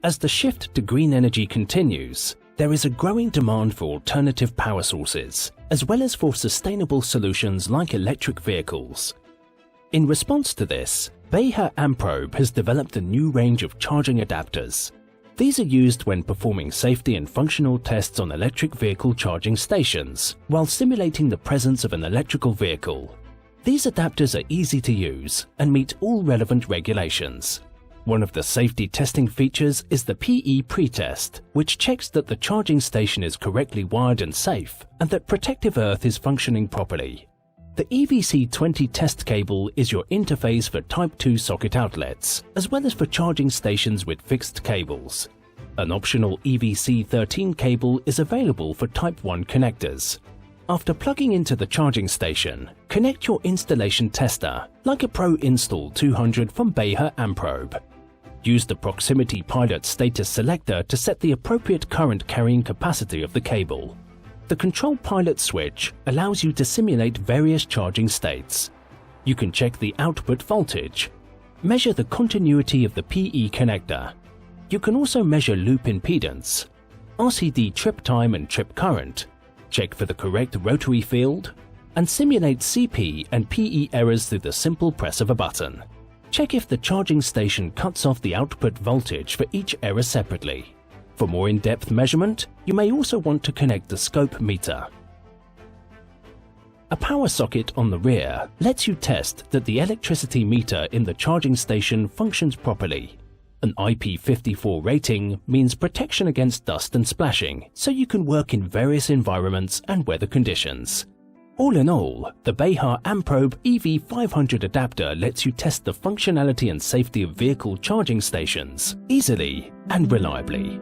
As the shift to green energy continues, there is a growing demand for alternative power sources, as well as for sustainable solutions like electric vehicles. In response to this, Beha-Amprobe has developed a new range of charging adapters. These are used when performing safety and functional tests on electric vehicle charging stations, while simulating the presence of an electrical vehicle. These adapters are easy to use and meet all relevant regulations. One of the safety testing features is the PE pretest, which checks that the charging station is correctly wired and safe, and that protective earth is functioning properly. The EVSE-20 test cable is your interface for Type 2 socket outlets, as well as for charging stations with fixed cables. An optional EVSE-13 cable is available for Type 1 connectors. After plugging into the charging station, connect your installation tester, like a Pro Install 200 from Beha-Amprobe. Use the proximity pilot status selector to set the appropriate current carrying capacity of the cable. The control pilot switch allows you to simulate various charging states. You can check the output voltage, measure the continuity of the PE connector. You can also measure loop impedance, RCD trip time and trip current, check for the correct rotary field, and simulate CP and PE errors through the simple press of a button. Check if the charging station cuts off the output voltage for each error separately. For more in-depth measurement, you may also want to connect the scope meter. A power socket on the rear lets you test that the electricity meter in the charging station functions properly. An IP54 rating means protection against dust and splashing, so you can work in various environments and weather conditions. All in all, the Beha-Amprobe EV-500 adapter lets you test the functionality and safety of vehicle charging stations easily and reliably.